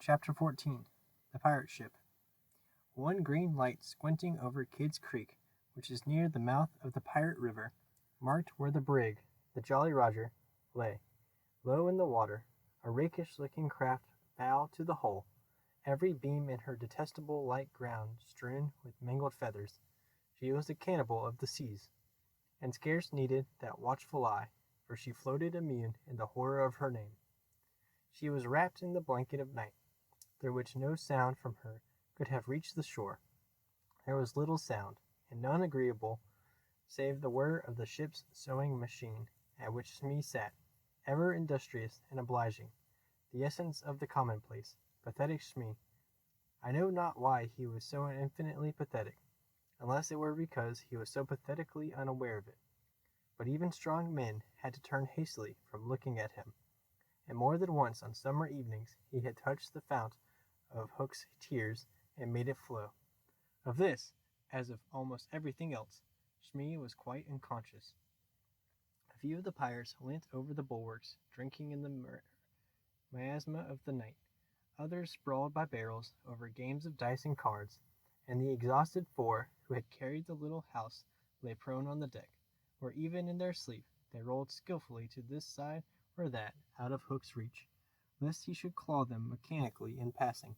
Chapter 14. The Pirate Ship. One green light squinting over Kidd's Creek, which is near the mouth of the Pirate River, marked where the brig, the Jolly Roger, lay. Low in the water, a rakish-looking craft bow to the hull, every beam in her detestable light ground strewn with mangled feathers. She was a cannibal of the seas, and scarce needed that watchful eye, for she floated immune in the horror of her name. She was wrapped in the blanket of night, through which no sound from her could have reached the shore. There was little sound, and none agreeable, save the whir of the ship's sewing machine, at which Smee sat, ever industrious and obliging, the essence of the commonplace, pathetic Smee. I know not why he was so infinitely pathetic, unless it were because he was so pathetically unaware of it. But even strong men had to turn hastily from looking at him, and more than once on summer evenings he had touched the fount of Hook's tears and made it flow. Of this, as of almost everything else, Smee was quite unconscious. A few of the pirates leant over the bulwarks, drinking in the miasma of the night. Others sprawled by barrels over games of dice and cards, and the exhausted four who had carried the little house lay prone on the deck, where even in their sleep they rolled skilfully to this side or that out of Hook's reach, lest he should claw them mechanically in passing.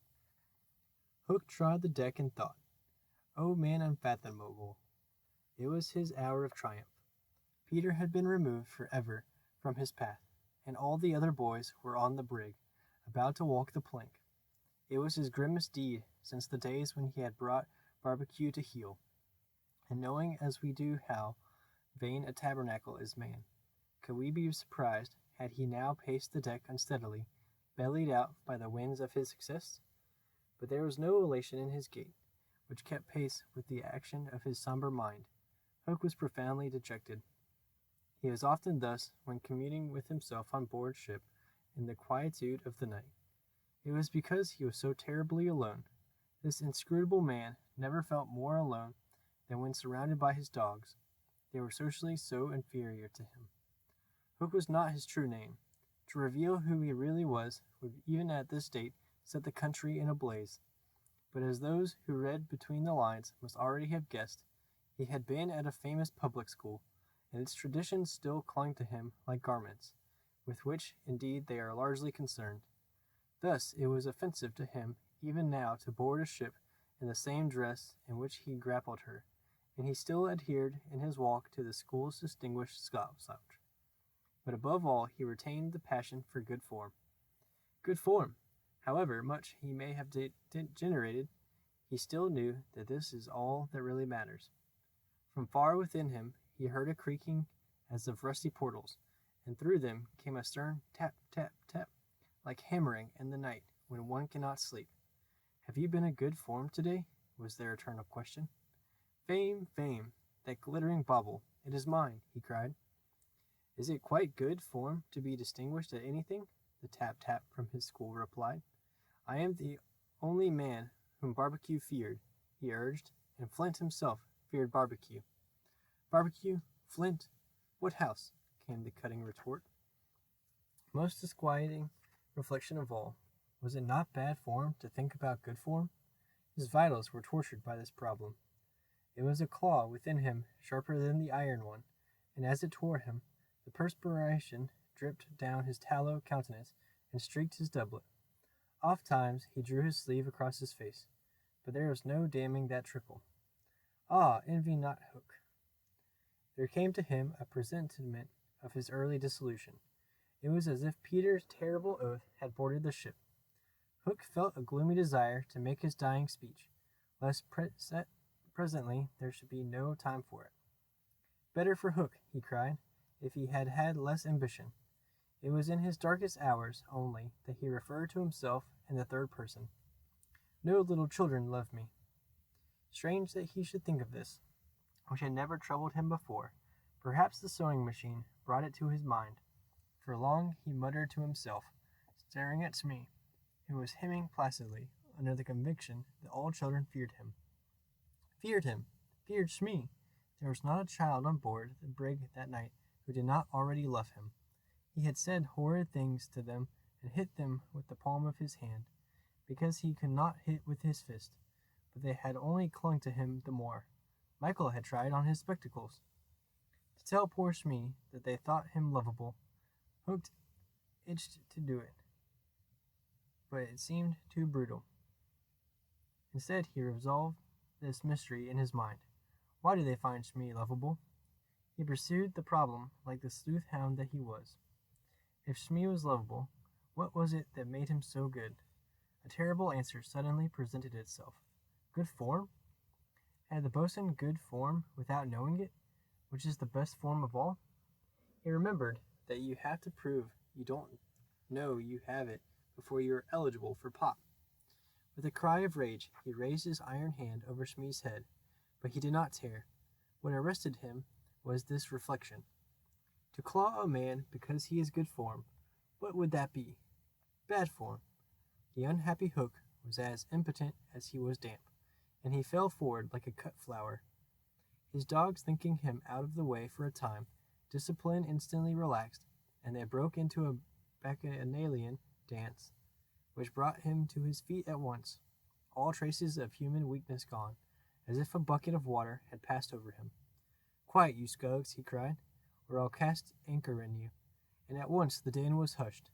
Hook trod the deck and thought. O man unfathomable! It was his hour of triumph. Peter had been removed for ever from his path, and all the other boys were on the brig, about to walk the plank. It was his grimmest deed since the days when he had brought Barbecue to heel. And knowing as we do how vain a tabernacle is man, could we be surprised had he now paced the deck unsteadily, bellied out by the winds of his success? But there was no elation in his gait, which kept pace with the action of his somber mind. Hook was profoundly dejected. He was often thus when communing with himself on board ship in the quietude of the night. It was because he was so terribly alone. This inscrutable man never felt more alone than when surrounded by his dogs. They were socially so inferior to him. Hook was not his true name. To reveal who he really was would even at this date set the country in a blaze. But as those who read between the lines must already have guessed, he had been at a famous public school, and its traditions still clung to him like garments, with which indeed they are largely concerned. Thus it was offensive to him even now to board a ship in the same dress in which he grappled her, and he still adhered in his walk to the school's distinguished slouch. But above all he retained the passion for good form. Good form! However much he may have degenerated, he still knew that this is all that really matters. From far within him he heard a creaking as of rusty portals, and through them came a stern tap, tap, tap, like hammering in the night when one cannot sleep. Have you been a good form today? Was their eternal question. Fame, fame, that glittering bauble, it is mine, he cried. Is it quite good form to be distinguished at anything? The tap-tap from his school replied. I am the only man whom Barbecue feared, he urged, and Flint himself feared Barbecue. Barbecue? Flint? What house? Came the cutting retort. Most disquieting reflection of all, was it not bad form to think about good form? His vitals were tortured by this problem. It was a claw within him sharper than the iron one, and as it tore him, the perspiration dripped down his tallow countenance and streaked his doublet. Oft-times he drew his sleeve across his face, but there was no damning that trickle. Ah, envy not Hook. There came to him a presentiment of his early dissolution. It was as if Peter's terrible oath had boarded the ship. Hook felt a gloomy desire to make his dying speech, lest presently there should be no time for it. Better for Hook, he cried, if he had had less ambition. It was in his darkest hours only that he referred to himself in the third person. No little children love me. Strange that he should think of this, which had never troubled him before. Perhaps the sewing machine brought it to his mind. For long he muttered to himself, staring at Smee, who was hemming placidly under the conviction that all children feared him. Feared him! Feared Smee! There was not a child on board the brig that night who did not already love him. He had said horrid things to them and hit them with the palm of his hand. because he could not hit with his fist, but they had only clung to him the more. Michael had tried on his spectacles. To tell poor Smee that they thought him lovable, Hook itched to do it, but it seemed too brutal. Instead, he resolved this mystery in his mind. Why do they find Smee lovable? He pursued the problem like the sleuth hound that he was. If Smee was lovable, what was it that made him so good? A terrible answer suddenly presented itself. Good form? Had the boatswain good form without knowing it, which is the best form of all? He remembered that you have to prove you don't know you have it before you are eligible for pop. With a cry of rage, he raised his iron hand over Smee's head, but he did not tear. What arrested him was this reflection. To claw a man because he is good form, what would that be? Bad form. The unhappy Hook was as impotent as he was damp, and he fell forward like a cut flower. His dogs thinking him out of the way for a time, discipline instantly relaxed, and they broke into a bacchanalian dance, which brought him to his feet at once, all traces of human weakness gone, as if a bucket of water had passed over him. Quiet, you skulks, he cried, or I'll cast anchor in you. And at once the din was hushed.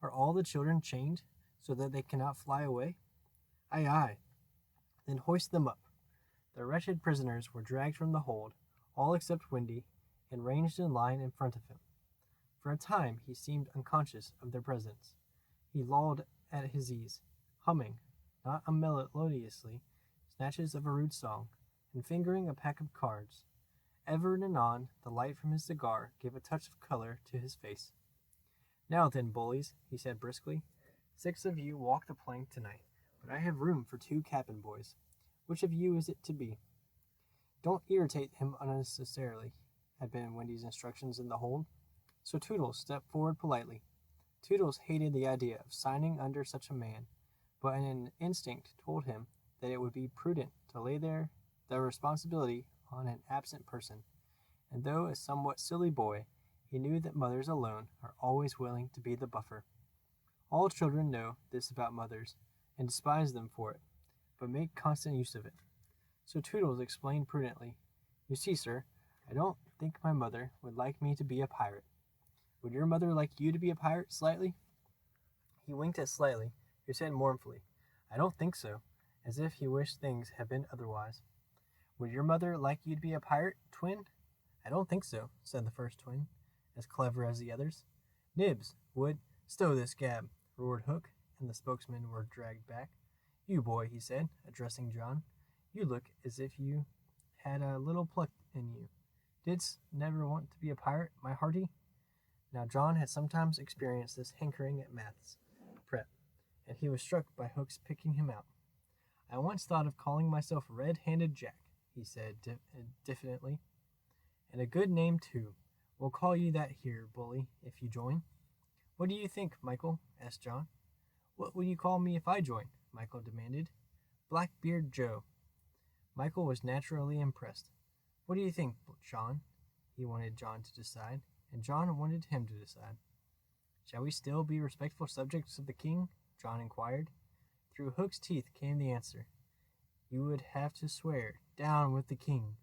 Are all the children chained, so that they cannot fly away? Aye, aye. Then hoist them up. The wretched prisoners were dragged from the hold, all except Windy, and ranged in line in front of him. For a time he seemed unconscious of their presence. He lolled at his ease, humming, not unmelodiously, snatches of a rude song, and fingering a pack of cards. Ever and anon the light from his cigar gave a touch of color to his face. Now then, bullies, he said briskly, 6 of you walk the plank tonight, but I have room for 2 cabin boys. Which of you is it to be? Don't irritate him unnecessarily, had been Wendy's instructions in the hold, so Toodles stepped forward politely. Toodles hated the idea of signing under such a man, but an instinct told him that it would be prudent to lay the responsibility on an absent person, and though a somewhat silly boy, he knew that mothers alone are always willing to be the buffer. All children know this about mothers, and despise them for it, but make constant use of it. So Toodles explained prudently, You see, sir, I don't think my mother would like me to be a pirate. Would your mother like you to be a pirate, Slightly? He winked at Slightly, who said mournfully, I don't think so, as if he wished things had been otherwise. Would your mother like you to be a pirate, Twin? I don't think so, said the first twin, as clever as the others. Nibs, would, stow this gab, roared Hook, and the spokesmen were dragged back. You boy, he said, addressing John, you look as if you had a little pluck in you. Didst never want to be a pirate, my hearty? Now John had sometimes experienced this hankering at maths prep, and he was struck by Hook's picking him out. I once thought of calling myself Red-Handed Jack, he said diffidently. And a good name, too. We'll call you that here, bully, if you join. What do you think, Michael? Asked John. What will you call me if I join? Michael demanded. Blackbeard Joe. Michael was naturally impressed. What do you think, John? He wanted John to decide, and John wanted him to decide. Shall we still be respectful subjects of the king? John inquired. Through Hook's teeth came the answer. You would have to swear, down with the king.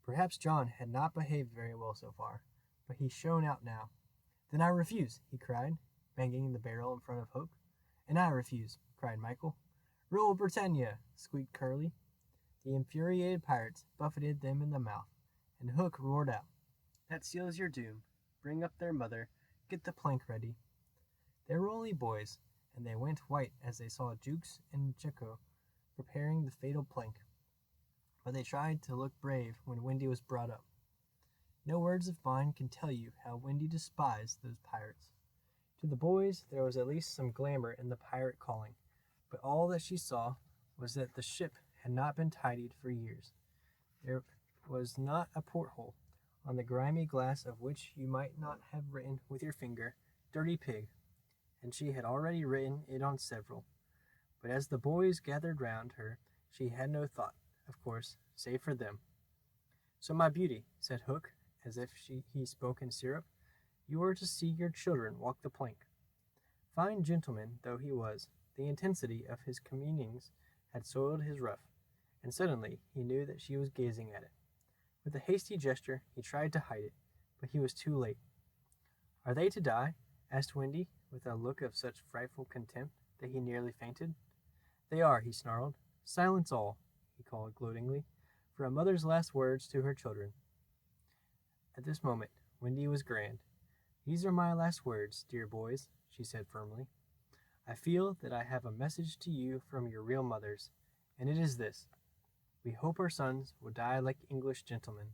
Perhaps John had not behaved very well so far, but he shone out now. Then I refuse, he cried, banging the barrel in front of Hook. And I refuse, cried Michael. Rule Britannia, squeaked Curly. The infuriated pirates buffeted them in the mouth, and Hook roared out, That seals your doom. Bring up their mother. Get the plank ready. They were only boys, and they went white as they saw Jukes and Jocko preparing the fatal plank. But they tried to look brave when Windy was brought up. No words of mine can tell you how Windy despised those pirates. To the boys, there was at least some glamour in the pirate calling, but all that she saw was that the ship had not been tidied for years. There was not a porthole on the grimy glass of which you might not have written with your finger, Dirty Pig, and she had already written it on several. But as the boys gathered round her, she had no thought, of course, save for them. So, my beauty, said Hook, as if he spoke in syrup, you are to see your children walk the plank. Fine gentleman though he was, The intensity of his communings had soiled his ruff, and suddenly he knew that she was gazing at it. With a hasty gesture, he tried to hide it, but he was too late. "Are they to die?" asked Wendy, with a look of such frightful contempt that he nearly fainted. "They are," he snarled. "Silence all," he called gloatingly, for a mother's last words to her children. At this moment, Wendy was grand. "These are my last words, dear boys," she said firmly. "I feel that I have a message to you from your real mothers, and it is this: we hope our sons will die like English gentlemen."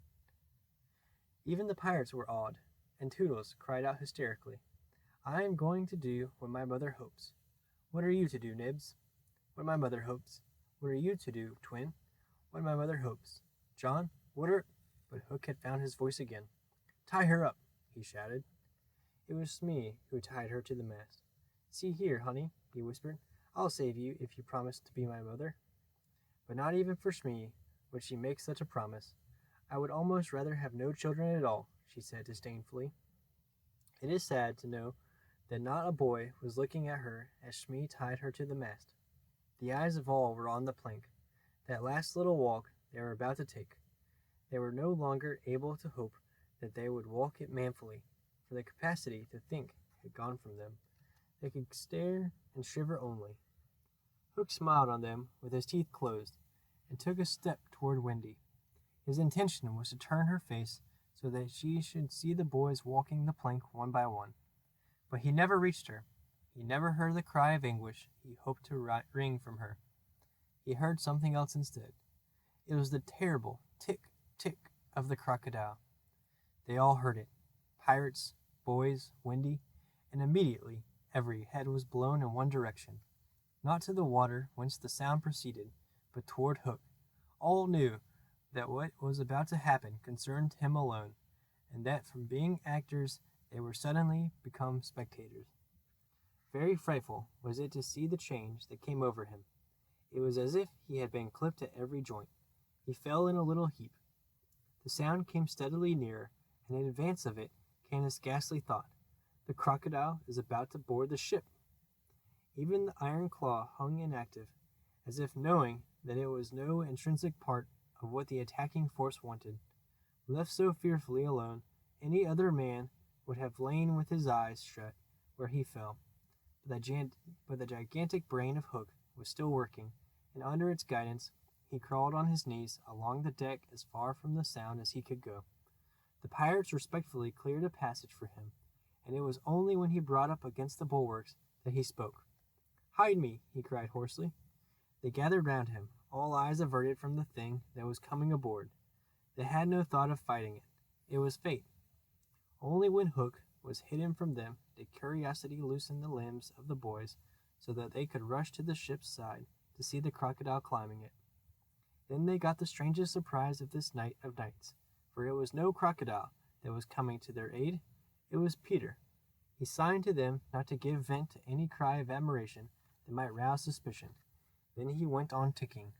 Even the pirates were awed, and Toodles cried out hysterically, "I am going to do what my mother hopes." "What are you to do, Nibs?" "What my mother hopes." "What are you to do, Twin?" "What my mother hopes." "John, what are—" But Hook had found his voice again. "Tie her up," he shouted. It was Smee who tied her to the mast. "See here, honey," he whispered, "I'll save you if you promise to be my mother." But not even for Smee would she make such a promise. "I would almost rather have no children at all," she said disdainfully. It is sad to know that not a boy was looking at her as Smee tied her to the mast. The eyes of all were on the plank, that last little walk they were about to take. They were no longer able to hope that they would walk it manfully, for the capacity to think had gone from them. They could stare and shiver only. Hook smiled on them with his teeth closed, and took a step toward Wendy. His intention was to turn her face so that she should see the boys walking the plank one by one. But he never reached her. He never heard the cry of anguish he hoped to wring from her. He heard something else instead. It was the terrible tick, tick of the crocodile. They all heard it. Pirates, boys, Wendy, and immediately every head was blown in one direction. Not to the water whence the sound proceeded, but toward Hook. All knew that what was about to happen concerned him alone, and that from being actors they were suddenly become spectators. Very frightful was it to see the change that came over him. It was as if he had been clipped at every joint. He fell in a little heap. The sound came steadily nearer, and in advance of it came this ghastly thought: the crocodile is about to board the ship. Even the iron claw hung inactive, as if knowing that it was no intrinsic part of what the attacking force wanted. Left so fearfully alone, any other man would have lain with his eyes shut where he fell. But the gigantic brain of Hook was still working, and under its guidance he crawled on his knees along the deck as far from the sound as he could go. The pirates respectfully cleared a passage for him, and it was only when he brought up against the bulwarks that he spoke. "Hide me!" he cried hoarsely. They gathered round him, all eyes averted from the thing that was coming aboard. They had no thought of fighting it. It was fate. Only when Hook was hidden from them did curiosity loosen the limbs of the boys so that they could rush to the ship's side to see the crocodile climbing it. Then they got the strangest surprise of this night of nights, for it was no crocodile that was coming to their aid. It was Peter. He signed to them not to give vent to any cry of admiration that might rouse suspicion. Then he went on ticking.